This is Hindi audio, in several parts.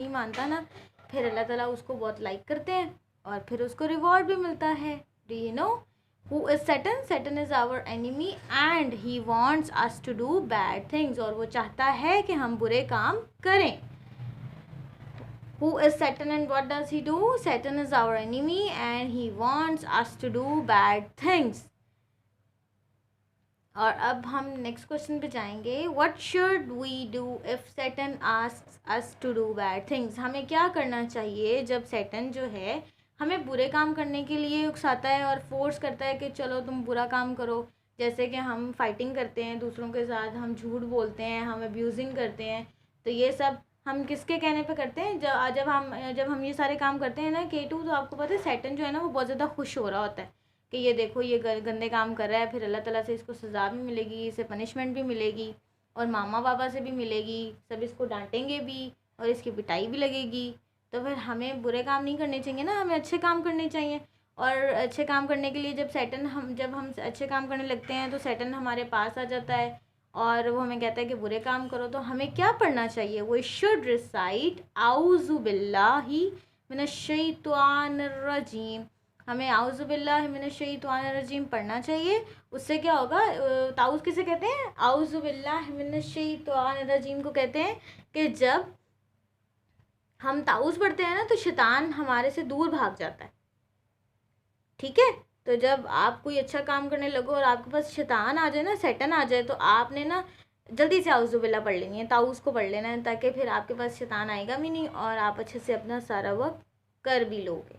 नहीं मानता ना, फिर अल्लाह ताला उसको बहुत लाइक करते हैं और फिर उसको रिवॉर्ड भी मिलता है। Do you know who is Saturn? Saturn is our enemy and he wants us to do bad things, और वो चाहता है कि हम बुरे काम करें। Who is Saturn and what does he do? Saturn is our enemy and he wants us to do bad things. और अब हम नेक्स्ट क्वेश्चन पे जाएंगे। What should we do if Saturn asks us to do bad things? हमें क्या करना चाहिए जब सैटर्न जो है हमें बुरे काम करने के लिए उकसाता है और फोर्स करता है कि चलो तुम बुरा काम करो। जैसे कि हम फाइटिंग करते हैं दूसरों के साथ, हम झूठ बोलते हैं, हम अब्यूजिंग करते हैं, तो ये सब हम किसके कहने पे करते हैं? जब हम ये सारे काम करते हैं ना K2, तो आपको पता है सैटर्न जो है ना वो बहुत ज़्यादा खुश हो रहा होता है कि ये देखो ये गंदे काम कर रहा है, फिर अल्लाह ताला से इसको सज़ा भी मिलेगी, इसे पनिशमेंट भी मिलेगी और मामा पापा से भी मिलेगी, सब इसको डांटेंगे भी और इसकी पिटाई भी लगेगी। तो फिर हमें बुरे काम नहीं करने चाहिए ना, हमें अच्छे काम करने चाहिए। और अच्छे काम करने के लिए जब हम अच्छे काम करने लगते हैं तो सैटर्न हमारे पास आ जाता है और वो हमें कहता है कि बुरे काम करो। तो हमें क्या पढ़ना चाहिए? वी शुड रिसाइट आऊज़ु बिल्लाहि मिनश्शैतानिर्रजीम। हमें आऊज़ु बिल्लाहि मिनश्शैतानिर्रजीम पढ़ना चाहिए। उससे क्या होगा? ताऊज़ किसे कहते हैं? आऊज़ु बिल्लाहि मिनश्शैतानिर्रजीम को कहते हैं कि जब हम ताऊज़ पढ़ते हैं ना तो शैतान हमारे से दूर भाग जाता है। ठीक है, तो जब आप कोई अच्छा काम करने लगो और आपके पास शैतान आ जाए ना, सैटर्न आ जाए, तो आपने ना जल्दी से आऊज़ु बिल्लाह पढ़ लेनी है, ताऊज़ को पढ़ लेना है, ताकि फिर आपके पास शैतान आएगा भी नहीं और आप अच्छे से अपना सारा वर्क कर भी लोगे।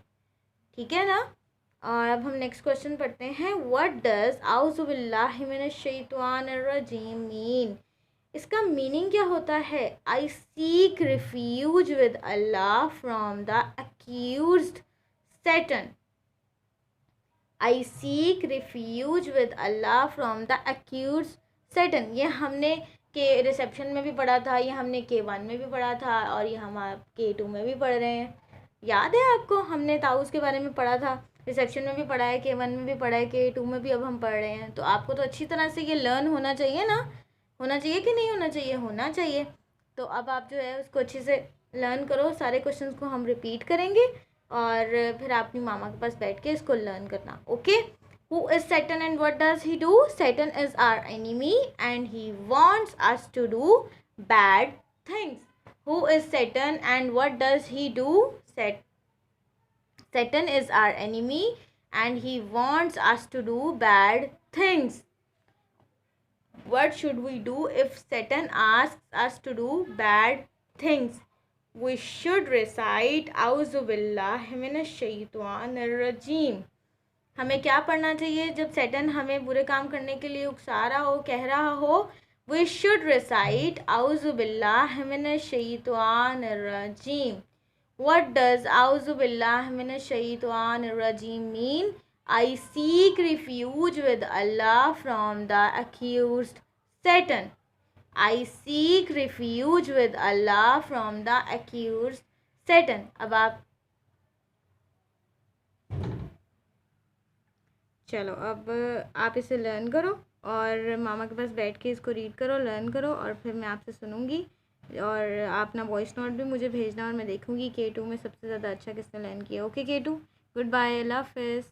ठीक है ना? और अब हम नेक्स्ट क्वेश्चन पढ़ते हैं। व्हाट डज आऊज़ु बिल्लाहि मिनश्शैतानिर्रजीम मीन? इसका मीनिंग क्या होता है? I seek refuge with Allah from the accused Saturn. I seek refuge with Allah from the accused Saturn. ये हमने के रिसेप्शन में भी पढ़ा था, ये हमने K1 में भी पढ़ा था और ये हम K2 में भी पढ़ रहे हैं। याद है आपको? हमने ताऊज़ के बारे में पढ़ा था, रिसेप्शन में भी पढ़ा है, K1 में भी पढ़ा है, K2 में भी अब हम पढ़ रहे हैं। तो आपको तो अच्छी तरह से ये लर्न होना चाहिए ना, होना चाहिए कि नहीं होना चाहिए? होना चाहिए। तो अब आप जो है उसको अच्छे से लर्न करो, सारे क्वेश्चंस को हम रिपीट करेंगे और फिर आप अपनी मामा के पास बैठ के इसको लर्न करना। Okay? Who is Saturn and what does he do? Saturn is our enemy and he wants us to do bad things. Who is Saturn and what does he do? Saturn is our enemy and he wants us to do bad things. What should we do if Saturn asks us to do bad things? We should recite Auzu billahi minash shaitanir rajim. हमें क्या पढ़ना चाहिए जब सैटर्न हमें बुरे काम करने के लिए उकसा रहा हो, कह रहा हो? वी शुड रिसाइट आऊज़ु बिल्लाहि मिनश शैतानिर रजीम। व्हाट डज आऊज़ु बिल्लाहि मिनश शैतानिर रजीम mean? I seek refuge with Allah from the accused Saturn. I seek refuge with Allah from the accused Saturn. अब आप चलो, अब आप इसे लर्न करो और मामा के पास बैठ के इसको रीड करो, लर्न करो और फिर मैं आपसे सुनूंगी और आप ना वॉइस नोट भी मुझे भेजना और मैं देखूंगी K2 में सबसे ज़्यादा अच्छा किसने लर्न किया। ओके K2, गुड बाय, अल्लाह हाफिज़।